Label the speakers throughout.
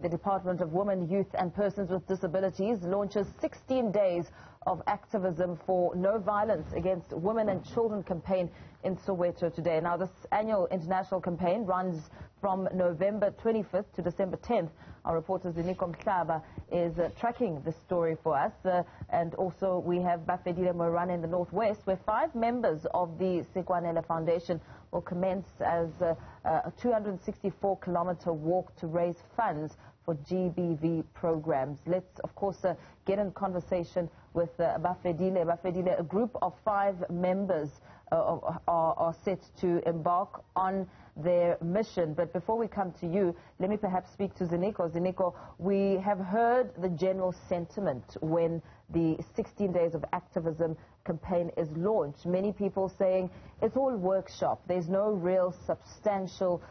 Speaker 1: The Department of Women, Youth and Persons with Disabilities launches 16 days of activism for no violence against women and children campaign in Soweto today. Now, this annual international campaign runs from November 25th to December 10th. Our reporter Ziniko Mhlaba is tracking this story for us. And also we have Bafedile Moerane in the northwest, where 5 members of the Sekwanele Foundation will commence as a 264-kilometer walk to raise funds for GBV programs. Let's, of course, get in conversation with Bafedile. Bafedile, a group of 5 members are set to embark on their mission. But before we come to you, let me perhaps speak to Ziniko. Ziniko, we have heard the general sentiment when the 16 Days of Activism campaign is launched. Many people saying it's all workshop. There's no real substantial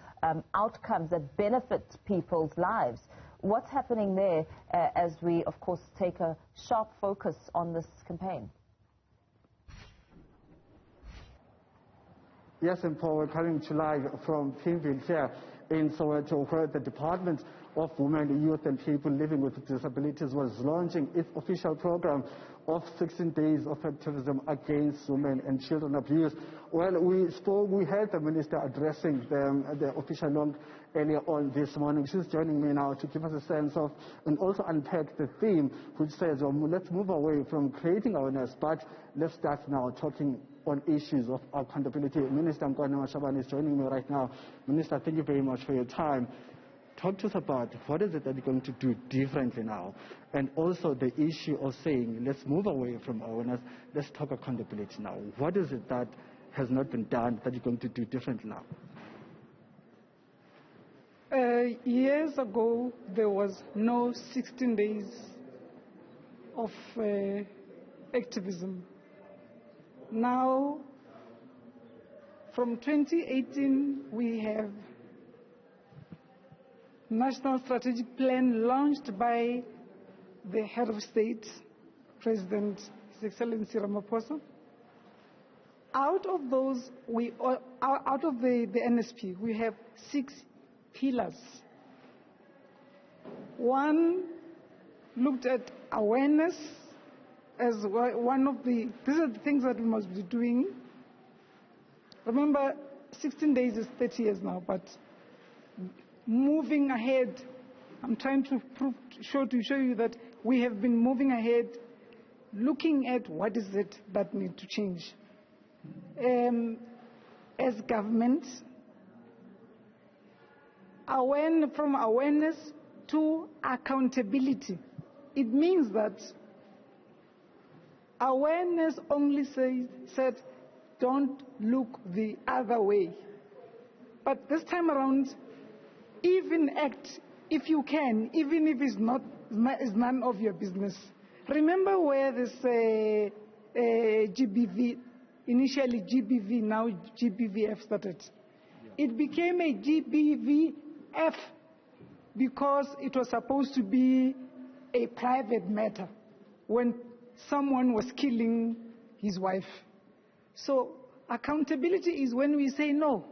Speaker 1: outcomes that benefit people's lives. What's happening there as we, of course, take a sharp focus on this campaign?
Speaker 2: Yes, and Paul, we're coming to live from Pimville here in Soweto, where the Department of Women, Youth and People Living with Disabilities was launching its official program of 16 days of activism against women and children abuse. Well, we heard the minister addressing the official launch earlier on this morning. She's joining me now to give us a sense of and also unpack the theme, which says, let's move away from creating awareness, but let's start now talking on issues of accountability. Minister Sekwanele Foundation is joining me right now. Minister, thank you very much for your time. Talk to us about what is it that you're going to do differently now, and also the issue of saying let's move away from awareness, let's talk accountability now. What is it that has not been done that you're going to do differently now?
Speaker 3: Years ago, there was no 16 days of activism. Now, from 2018, we have National Strategic Plan launched by the Head of State, President His Excellency Ramaphosa. Out of those, out of the NSP, we have 6 pillars. One looked at awareness as one of these are the things that we must be doing. Remember, 16 days is 30 years now, but moving ahead, I'm trying to show you that we have been moving ahead, looking at what is it that needs to change. As government, from awareness to accountability. It means that awareness only said, don't look the other way. But this time around, even act if you can, even if it's none of your business. Remember where this GBV, initially GBV, now GBVF started. Yeah. It became a GBVF because it was supposed to be a private matter when someone was killing his wife. So accountability is when we say no.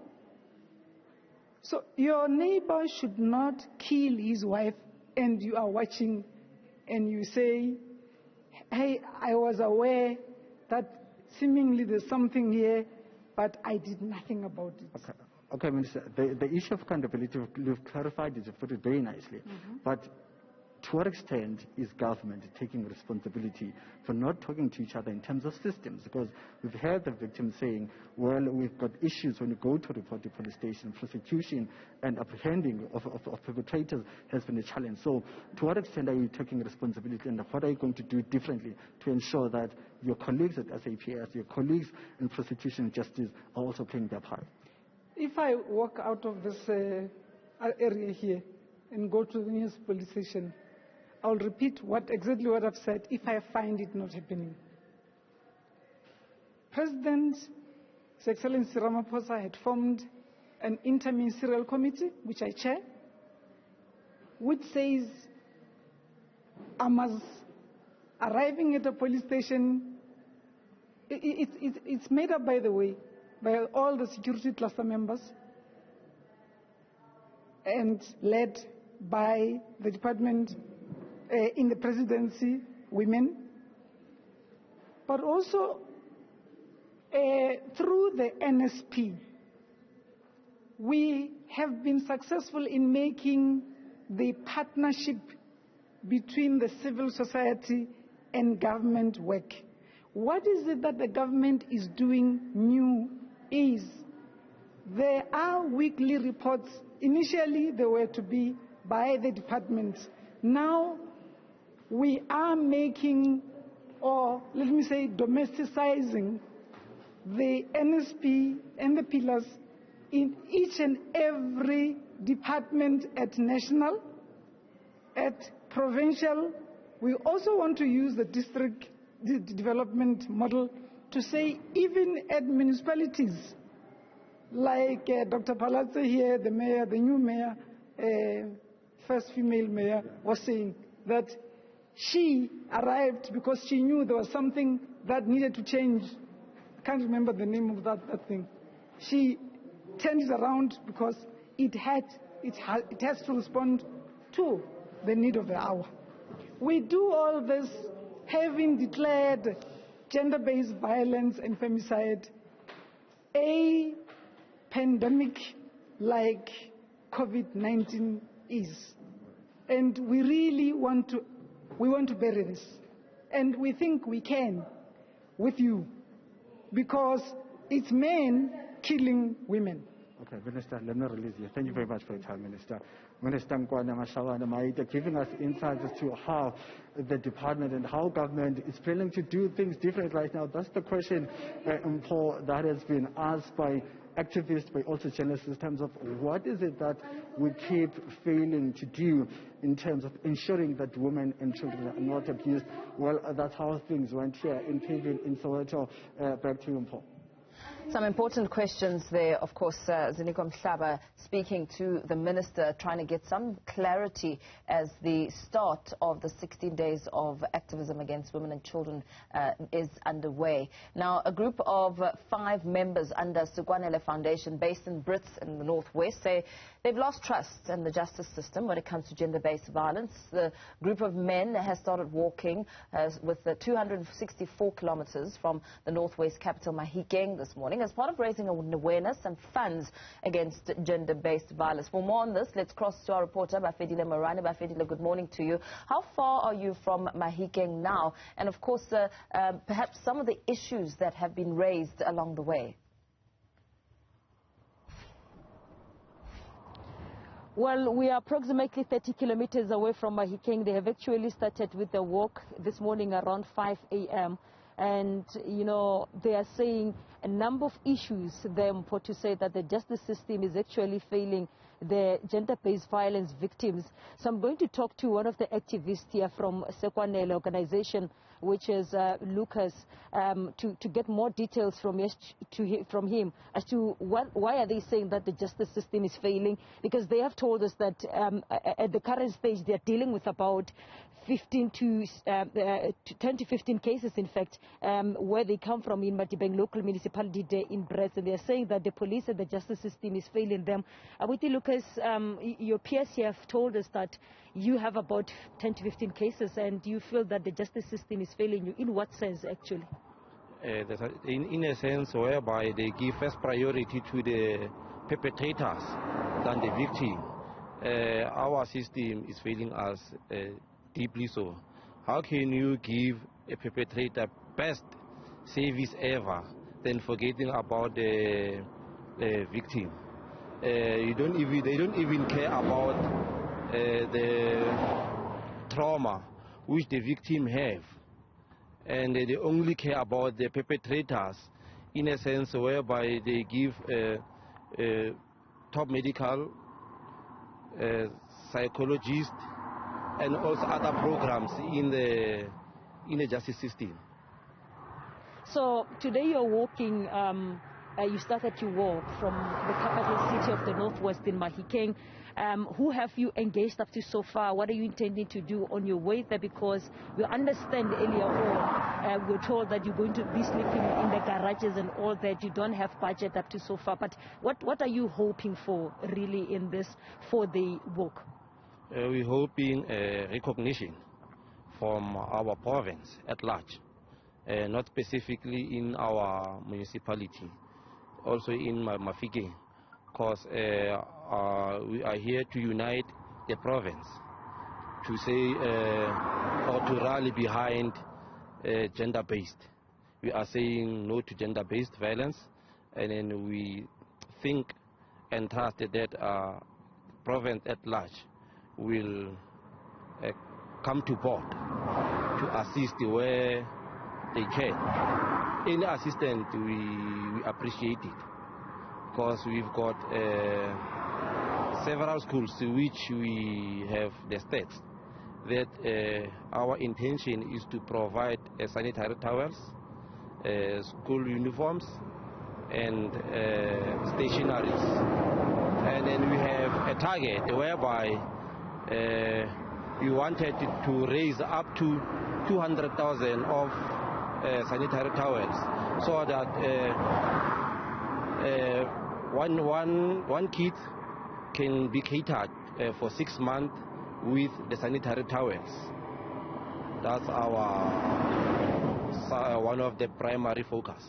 Speaker 3: So your neighbor should not kill his wife and you are watching and you say, hey, I was aware that seemingly there's something here, but I did nothing about it.
Speaker 2: Okay, Minister, the issue of accountability, you've clarified it, you've put it very nicely. But to what extent is government taking responsibility for not talking to each other in terms of systems? Because we've heard the victims saying, well, we've got issues when you go to report to police station. Prosecution and apprehending of perpetrators has been a challenge. So to what extent are you taking responsibility, and what are you going to do differently to ensure that your colleagues at SAPS, your colleagues in prosecution and justice are also playing their part?
Speaker 3: If I walk out of this area here and go to the nearest police station, I'll repeat exactly what I've said if I find it not happening. President His Excellency Ramaphosa had formed an interministerial committee, which I chair, which says I must, arriving at a police station, it's made up, by the way, by all the security cluster members and led by the department in the presidency, women, but also through the NSP. We have been successful in making the partnership between the civil society and government work. What is it that the government is doing new is there are weekly reports. Initially, they were to be by the departments. Now, we are making, or let me say, domesticizing the NSP and the pillars in each and every department at national, at provincial. We also want to use the district development model to say even at municipalities, like Dr. Palatse here, the mayor, the new mayor, first female mayor, was saying that she arrived because she knew there was something that needed to change. I can't remember the name of that thing. She turned it around because it has to respond to the need of the hour. We do all this having declared gender-based violence and femicide a pandemic like COVID-19 is. And we really want to bury this. And we think we can with you, because it's men killing women.
Speaker 2: Okay, Minister, let me release you. Thank you very much for your time, Minister. Minister Nkwana Mashawana Maida, giving us insights as to how the department and how government is planning to do things different right now. That's the question, Paul, that has been asked by activists, but also journalists, in terms of what is it that we keep failing to do in terms of ensuring that women and children are not abused. Well, that's how things went here in Pivot, in Soweto. Back to you, Paul.
Speaker 1: Some important questions there. Of course, Ziniko Mhlaba speaking to the minister, trying to get some clarity as the start of the 16 days of activism against women and children is underway. Now, a group of 5 members under Sekwanele Foundation based in Brits in the Northwest say they've lost trust in the justice system when it comes to gender-based violence. The group of men has started walking with 264 kilometers from the Northwest capital, Mahikeng, this morning, as part of raising awareness and funds against gender-based violence. For more on this, let's cross to our reporter, Bafedile Moerane. Bafedile, good morning to you. How far are you from Mahikeng now? And of course, perhaps some of the issues that have been raised along the way.
Speaker 4: Well, we are approximately 30 kilometers away from Mahikeng. They have actually started with the walk this morning around 5 a.m. And, you know, they are saying a number of issues them for to say that the justice system is actually failing the gender-based violence victims. So I'm going to talk to one of the activists here from Sekwanele organization, which is Lucas, to get more details from him as to why are they saying that the justice system is failing, because they have told us that at the current stage they are dealing with about 10 to 15 cases, in fact, where they come from in Matibeng local municipality there in Brest, and they are saying that the police and the justice system is failing them. Awiti Lucas, your peers here have told us that you have about 10 to 15 cases, and you feel that the justice system is failing you. In what sense, actually?
Speaker 5: In a sense whereby they give first priority to the perpetrators than the victim. Our system is failing us deeply so. How can you give a perpetrator best service ever, then forgetting about the victim? They don't even care about the trauma which the victim have, and they only care about the perpetrators, in a sense whereby they give top medical psychologists and also other programs in the justice system.
Speaker 4: So today you're walking, you started to walk from the capital city of the Northwest in Mahikeng. Who have you engaged up to so far? What are you intending to do on your way there? Because we understand earlier on, we're told that you're going to be sleeping in the garages and all that. You don't have budget up to so far. But what are you hoping for really in this, for the walk?
Speaker 5: We're hoping recognition from our province at large, not specifically in our municipality, also in Mafike, because we are here to unite the province, to say or to rally behind gender-based. We are saying no to gender-based violence, and then we think and trust that province at large will come to board to assist where they can. Any assistance we appreciate it, because we've got several schools which we have the stats that our intention is to provide sanitary towels, school uniforms, and stationaries. And then we have a target whereby we wanted to raise up to 200,000 of sanitary towels, so that one kid can be catered for 6 months with the sanitary towels. That's our one of the primary focus.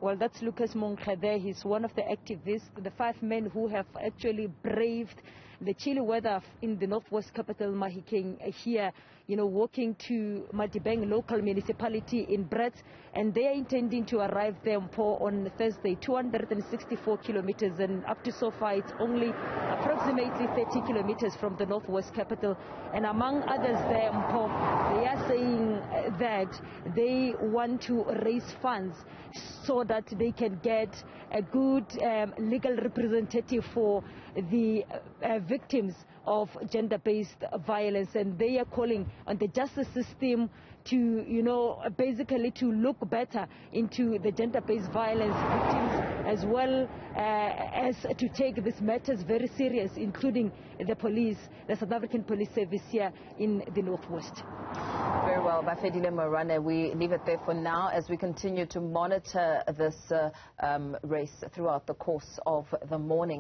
Speaker 4: Well, that's Lucas Monkge there. He's one of the activists, the 5 men who have actually braved the chilly weather in the northwest capital, Mahikeng, here, walking to Madibeng local municipality in Brett, and they are intending to arrive there on Thursday, 264 kilometers, and up to so far it's only approximately 30 kilometers from the northwest capital. And among others there, they are saying that they want to raise funds so that they can get a good legal representative for the victims of gender-based violence, and they are calling on the justice system to, basically to look better into the gender-based violence victims, as well as to take these matters very serious, including the police, the South African Police Service here in the Northwest.
Speaker 1: Very well, Bafedile Moerane, we leave it there for now as we continue to monitor this race throughout the course of the morning.